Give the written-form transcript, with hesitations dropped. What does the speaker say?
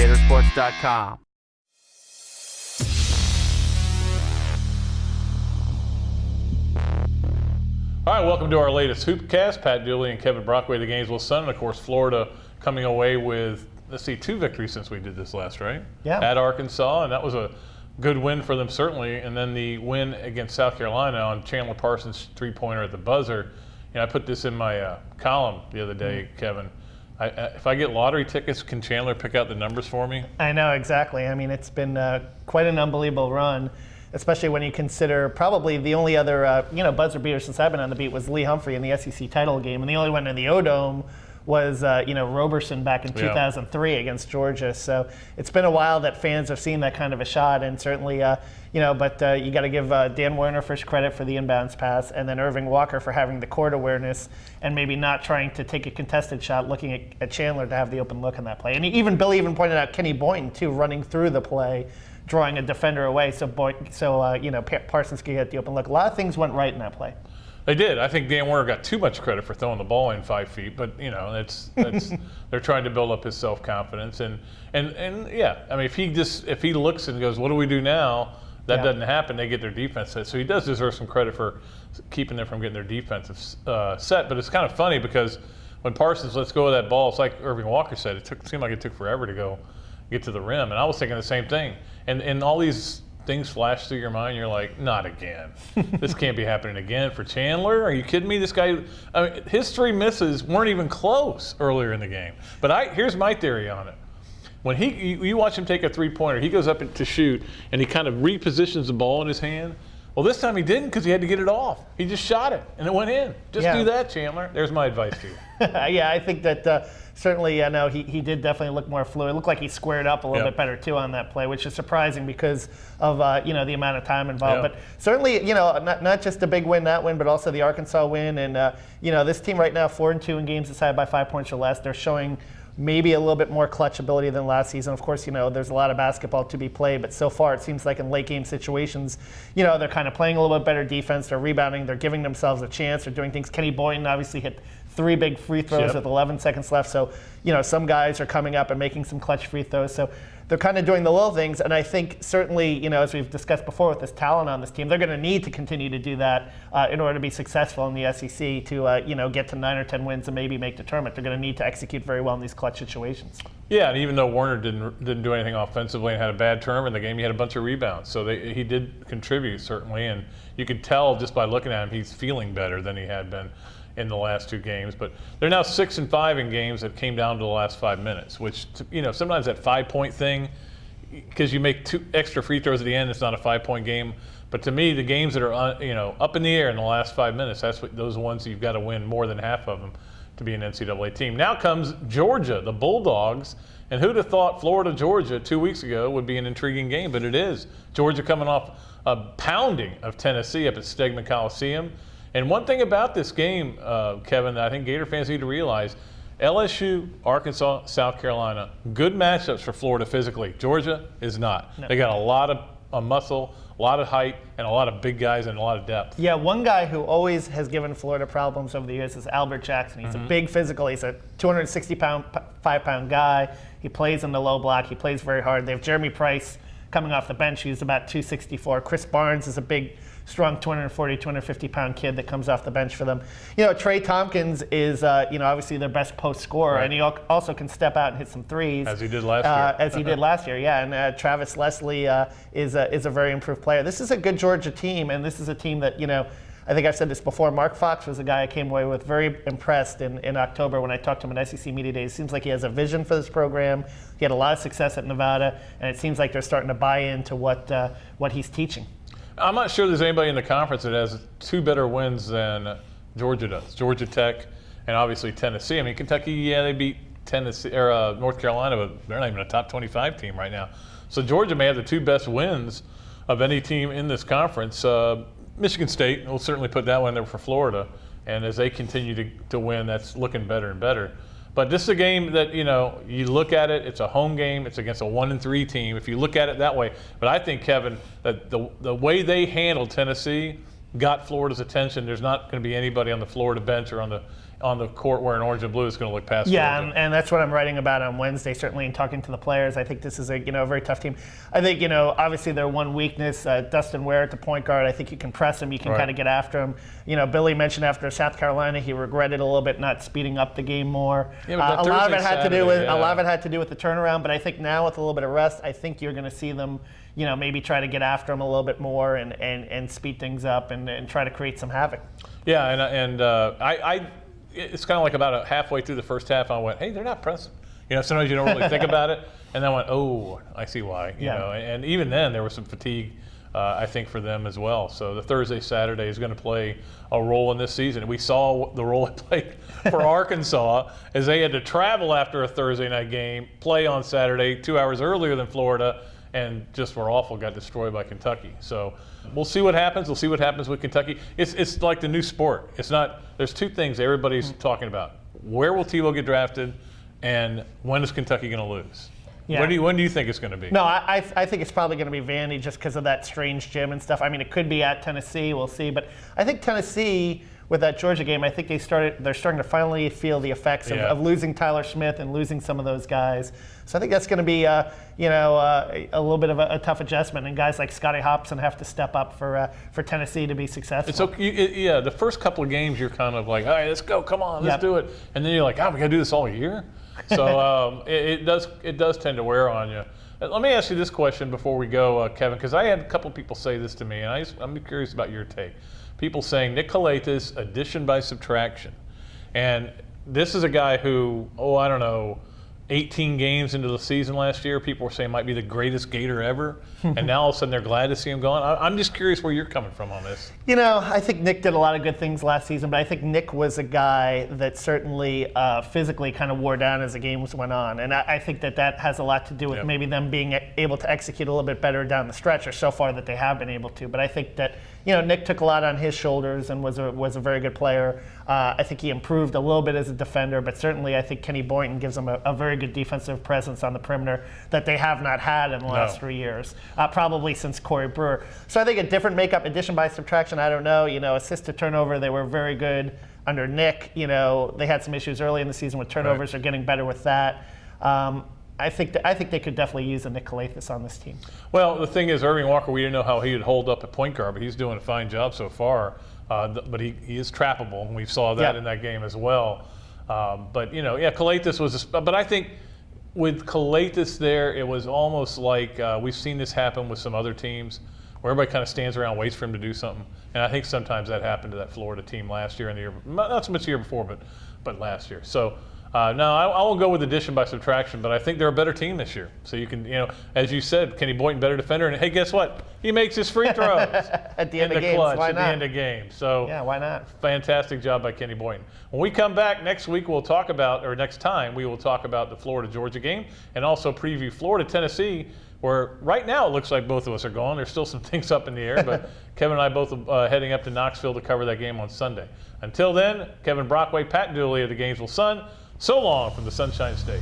Gatorsports.com. All right, welcome to our latest Hoopscast. Pat Dooley and Kevin Brockway, the Gainesville Sun, and of course Florida coming away with, let's see, 2 victories since we did this last, right? Yeah. At Arkansas, and that was a good win for them certainly. And then the win against South Carolina on Chandler Parsons' three-pointer at the buzzer. You know, I put this in my column the other day, Kevin. If I get lottery tickets, can Chandler pick out the numbers for me? I know, exactly. I mean, it's been quite an unbelievable run, especially when you consider probably the only other buzzer beater since I've been on the beat was Lee Humphrey in the SEC title game, and the only one in the O-Dome was Roberson back in 2003 against Georgia. So it's been a while that fans have seen that kind of a shot, and certainly but you got to give Dan Werner first credit for the inbounds pass, and then Irving Walker for having the court awareness and maybe not trying to take a contested shot, looking at Chandler to have the open look in that play. And Billy pointed out Kenny Boynton too, running through the play, drawing a defender away, so Parsons could get the open look. A lot of things went right in that play. They did. I think Dan Werner got too much credit for throwing the ball in 5 feet, but that's they're trying to build up his self-confidence, and yeah, I mean, if he looks and goes, what do we do now? That doesn't happen. They get their defense set, so he does deserve some credit for keeping them from getting their defensive set. But it's kind of funny because when Parsons lets go of that ball, it's like Irving Walker said, it seemed like it took forever to get to the rim, and I was thinking the same thing. And all these things flash through your mind. You're like, not again. This can't be happening again for Chandler. Are you kidding me? This guy, I mean, his 3 misses weren't even close earlier in the game. But here's my theory on it. When you watch him take a three-pointer, he goes up to shoot, and he kind of repositions the ball in his hand. Well, this time he didn't because he had to get it off. He just shot it, and it went in. Just do that, Chandler. There's my advice to you. Yeah, I think that certainly, he did definitely look more fluid. It looked like he squared up a little bit better, too, on that play, which is surprising because of, the amount of time involved. But certainly, not just a big win, that win, but also the Arkansas win. And, this team right now, 4-2 in games decided by 5 points or less. They're showing maybe a little bit more clutch ability than last season. Of course, there's a lot of basketball to be played, but so far it seems like in late game situations, they're kind of playing a little bit better defense. They're rebounding. They're giving themselves a chance. They're doing things. Kenny Boynton obviously hit 3 big free throws with 11 seconds left. So, some guys are coming up and making some clutch free throws. So they're kind of doing the little things. And I think certainly, as we've discussed before with this talent on this team, they're going to need to continue to do that in order to be successful in the SEC to, get to 9 or 10 wins and maybe make the tournament. They're going to need to execute very well in these clutch situations. Yeah, and even though Werner didn't do anything offensively and had a bad term in the game, he had a bunch of rebounds. So he did contribute, certainly. And you could tell just by looking at him, he's feeling better than he had been in the last 2 games. But they're now 6-5 in games that came down to the last 5 minutes, which, sometimes that 5-point thing, because you make 2 extra free throws at the end, it's not a 5-point game. But to me, the games that are up in the air in the last 5 minutes, those ones you've got to win more than half of them to be an NCAA team. Now comes Georgia, the Bulldogs. And who'd have thought Florida-Georgia 2 weeks ago would be an intriguing game, but it is. Georgia coming off a pounding of Tennessee up at Stegman Coliseum. And one thing about this game, Kevin, that I think Gator fans need to realize, LSU, Arkansas, South Carolina, good matchups for Florida physically. Georgia is not. No. They got a lot of muscle, a lot of height, and a lot of big guys and a lot of depth. Yeah, one guy who always has given Florida problems over the years is Albert Jackson. He's a big physical. He's a 260-pound, 5-pound guy. He plays in the low block. He plays very hard. They have Jeremy Price coming off the bench. He's about 264. Chris Barnes is a big, strong 240, 250-pound kid that comes off the bench for them. Trey Tompkins is, obviously their best post scorer, and he also can step out and hit some threes. As he did last year. Yeah. And Travis Leslie is a very improved player. This is a good Georgia team, and this is a team that, I think I've said this before, Mark Fox was a guy I came away with very impressed in October when I talked to him at SEC Media Days. It seems like he has a vision for this program. He had a lot of success at Nevada, and it seems like they're starting to buy into what he's teaching. I'm not sure there's anybody in the conference that has 2 better wins than Georgia does. Georgia Tech and obviously Tennessee. I mean, Kentucky, they beat Tennessee or North Carolina, but they're not even a top 25 team right now. So Georgia may have the 2 best wins of any team in this conference. Michigan State, we'll certainly put that one there for Florida. And as they continue to win, that's looking better and better. But this is a game that, you look at it, it's a home game, it's against a 1-3 team, if you look at it that way. But I think, Kevin, that the way they handled Tennessee got Florida's attention. There's not going to be anybody on the Florida bench or on on the court wearing orange and blue is going to look past Yeah, Georgia. and that's what I'm writing about on Wednesday, certainly, and talking to the players. I think this is a very tough team. I think, obviously their one weakness, Dustin Ware at the point guard, I think you can press him, you can Right. kind of get after him. Billy mentioned after South Carolina, he regretted a little bit not speeding up the game more. Yeah, but that a lot of it Thursday, had to do with Saturday, a lot of it had to do with the turnaround, but I think now with a little bit of rest, I think you're going to see them, maybe try to get after him a little bit more and speed things up and try to create some havoc. Yeah, and it's kind of like about halfway through the first half, I went, hey, they're not pressing. Sometimes you don't really think about it, and then I went, oh, I see why. And even then there was some fatigue, I think, for them as well. So the Thursday, Saturday is going to play a role in this season. We saw the role it played for Arkansas as they had to travel after a Thursday night game, play on Saturday 2 hours earlier than Florida, and just were awful, got destroyed by Kentucky. So we'll see what happens. We'll see what happens with Kentucky. It's like the new sport. It's not. There's two things everybody's talking about. Where will Tebow get drafted, and when is Kentucky going to lose? Yeah. When do you think it's going to be? No, I think it's probably going to be Vandy just because of that strange gym and stuff. I mean, it could be at Tennessee. We'll see. But I think Tennessee, with that Georgia game, I think they're starting to finally feel the effects of losing Tyler Smith and losing some of those guys. So I think that's going to be a little bit of a tough adjustment, and guys like Scotty Hopson have to step up for Tennessee to be successful. It's okay. The first couple of games you're kind of like, all right, let's go, come on, let's do it, and then you're like, we got to do this all year. So it does tend to wear on you. Let me ask you this question before we go, Kevin, because I had a couple people say this to me, and I'm curious about your take. People saying Nick Calates, addition by subtraction. And this is a guy who, I don't know, 18 games into the season last year, people were saying might be the greatest Gator ever. And now all of a sudden they're glad to see him gone. I'm just curious where you're coming from on this. I think Nick did a lot of good things last season, but I think Nick was a guy that certainly physically kind of wore down as the games went on. And I think that has a lot to do with maybe them being able to execute a little bit better down the stretch, or so far that they have been able to. But I think that Nick took a lot on his shoulders and was a very good player. I think he improved a little bit as a defender, but certainly I think Kenny Boynton gives them a very good defensive presence on the perimeter that they have not had in the last 3 years, probably since Corey Brewer. So I think a different makeup, addition by subtraction, I don't know. Assist to turnover, they were very good under Nick. They had some issues early in the season with turnovers. They're getting better with that. I think they could definitely use a Nick Calates on this team. Well, the thing is, Irving Walker, we didn't know how he would hold up at point guard, but he's doing a fine job so far. But he is trappable, and we saw that in that game as well. But Calates was. But I think with Calates there, it was almost like we've seen this happen with some other teams, where everybody kind of stands around, waits for him to do something. And I think sometimes that happened to that Florida team last year and the year, not so much the year before, but last year. So. No, I won't go with addition by subtraction, but I think they're a better team this year. So you can, as you said, Kenny Boynton, better defender, and hey, guess what? He makes his free throws at the end of games. Clutch, why at not? the end of games. So yeah, why not? Fantastic job by Kenny Boynton. When we come back next week, next time we will talk about the Florida-Georgia game and also preview Florida-Tennessee, where right now it looks like both of us are going. There's still some things up in the air, but Kevin and I both heading up to Knoxville to cover that game on Sunday. Until then, Kevin Brockway, Pat Dooley of the Gainesville Sun. So long from the Sunshine State.